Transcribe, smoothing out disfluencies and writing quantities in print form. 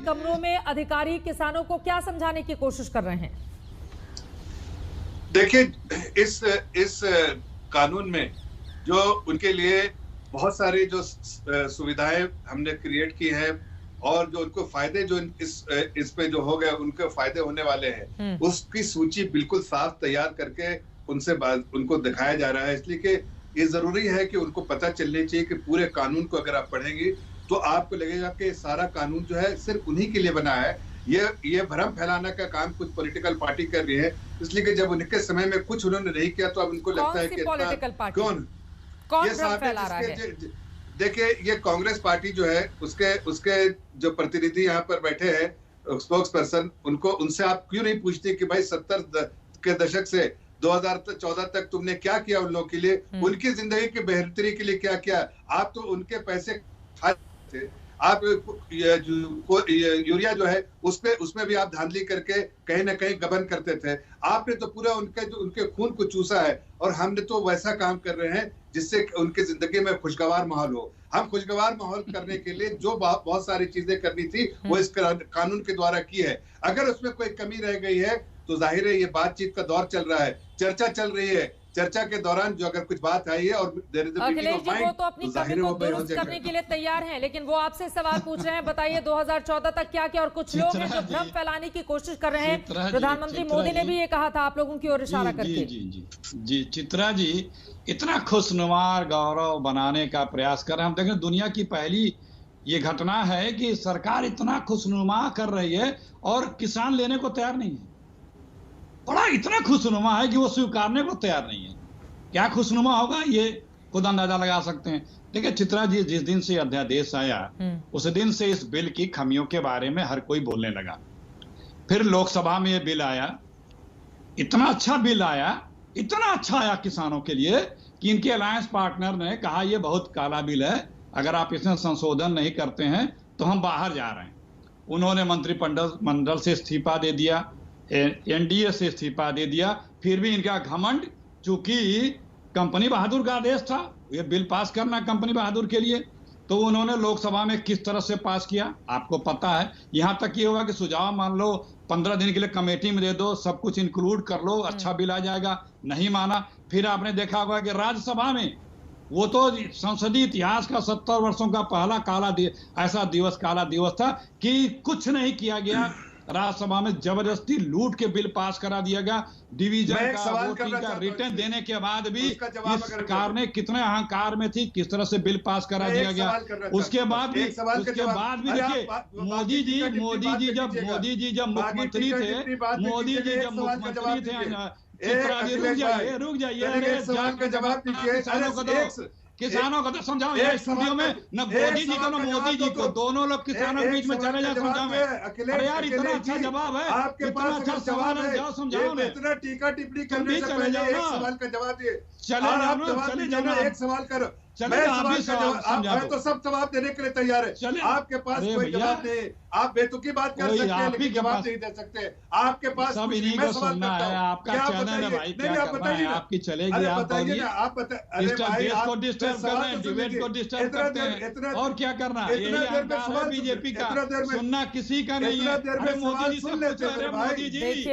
कमरों में अधिकारी किसानों को क्या समझाने की कोशिश कर रहे हैं? देखिए, इस कानून में जो उनके लिए बहुत सारी जो सुविधाएं हमने क्रिएट की हैं और जो उनको फायदे जो इस पे जो हो गए उनके फायदे होने वाले हैं, उसकी सूची बिल्कुल साफ तैयार करके उनको दिखाया जा रहा है। इसलिए कि ये जरूरी है कि उनको पता चलनी चाहिए कि पूरे कानून को अगर आप पढ़ेंगे तो आपको लगेगा कि सारा कानून जो है सिर्फ उन्हीं के लिए बना है। ये भ्रम फैलाने का काम कुछ पॉलिटिकल पार्टी कर रही है, इसलिए कि जब उनके समय में कुछ उन्होंने नहीं किया तो अब उनको लगता है कि कौन भ्रम फैला रहा है? देखिए, ये कांग्रेस पार्टी जो है उसके जो प्रतिनिधि यहाँ पर बैठे हैं, स्पोक्स पर्सन, उनसे आप क्यों नहीं पूछते कि भाई 70 के दशक से 2014 तक तुमने क्या किया उन लोगों के लिए, उनकी जिंदगी की बेहतरी के लिए क्या किया? आप तो उनके पैसे खाए थे। आप यूरिया जो है उसमें भी आप धांधली करके कहीं ना कहीं गबन करते थे। आपने तो पूरा उनके खून को चूसा है और हमने तो वैसा काम कर रहे हैं जिससे उनकी जिंदगी में खुशगवार माहौल हो। हम खुशगवार माहौल करने के लिए जो बहुत सारी चीजें करनी थी वो इस कानून के द्वारा की है। अगर उसमें कोई कमी रह गई है तो जाहिर है ये बातचीत का दौर चल रहा है, चर्चा चल रही है। चर्चा के दौरान जो अगर कुछ बात आई है और अखिलेश जी वो तो अपनी कमी को दुरुस्त करने के लिए तैयार हैं, लेकिन वो आपसे सवाल पूछ रहे हैं, बताइए 2014 तक क्या किया? और कुछ लोग हैं जो भ्रम फैलाने की कोशिश कर रहे हैं। प्रधानमंत्री मोदी ने भी ये कहा था आप लोगों की ओर इशारा करके। जी चित्रा जी, इतना खुशनुमार गौरव बनाने का प्रयास कर रहे हैं। हम देखें, दुनिया की पहली ये घटना है कि सरकार इतना खुशनुमा कर रही है और किसान लेने को तैयार नहीं है। बड़ा इतना खुशनुमा है कि वो स्वीकारने को तैयार नहीं है। क्या खुशनुमा होगा ये खुद अंदाजा लगा सकते हैं। देखिए चित्रा जी, जिस दिन से अध्यादेश आया उस दिन से इस बिल की खामियों के बारे में हर कोई बोलने लगा। फिर लोकसभा में ये बिल आया, इतना अच्छा बिल आया, इतना अच्छा आया किसानों के लिए कि इनके अलायंस पार्टनर ने कहा ये बहुत काला बिल है, अगर आप इसमें संशोधन नहीं करते हैं तो हम बाहर जा रहे हैं। उन्होंने मंत्रिमंडल से इस्तीफा दे दिया, एनडीए से इस्तीफा दे दिया। फिर भी इनका घमंड, चूंकि कंपनी बहादुर का आदेश था ये बिल पास करना कंपनी बहादुर के लिए, तो उन्होंने लोकसभा में किस तरह से पास किया आपको पता है। यहां तक ये होगा कि सुझाव मान लो 15 दिन के लिए कमेटी में दे दो, सब कुछ इंक्लूड कर लो, अच्छा बिल आ जाएगा। नहीं माना। फिर आपने देखा होगा कि राज्यसभा में वो तो संसदीय इतिहास का 70 वर्षों का पहला काला दिवस था कि कुछ नहीं किया गया। राज्यसभा में जबरदस्ती लूट के बिल पास करा दिया गया। डिवीजन का, वोटिंग का, रिटर्न देने के बाद भी इस सरकार ने कितने अहंकार में थी, किस तरह से बिल पास करा दिया गया। उसके बाद भी देखिए, मोदी जी जब मुख्यमंत्री थे, रुक जाइए, किसानों को तो समझाओ स्टूडियो में, न मोदी जी को न मोदी जी को, दोनों लोग किसानों के बीच में चले जाए समझाओ। अरे यार, इतना अच्छा जवाब है, आपके पास अच्छा सवाल है, जाओ समझाओ। इतना टीका टिप्पणी करने से पहले एक सवाल का जवाब दिए। चले जाओ, एक सवाल करो, मैं तो सब जवाब देने के लिए तैयार है। आपके पास कोई जवाब नहीं, आप बेतुकी बात कर सकते हैं लेकिन जवाब नहीं दे सकते। आपके पास सब इन्हीं को सुनना है। आपका चैनल है भाई, क्या करना है आपकी चलेगी। आप बताइए, आप देश को डिस्टर्ब कर रहे हैं, डिबेट को डिस्टर्ब करते हैं, और क्या करना है। बीजेपी का सुनना किसी का नहीं है। मोदी जी से पूछो, मोदी जी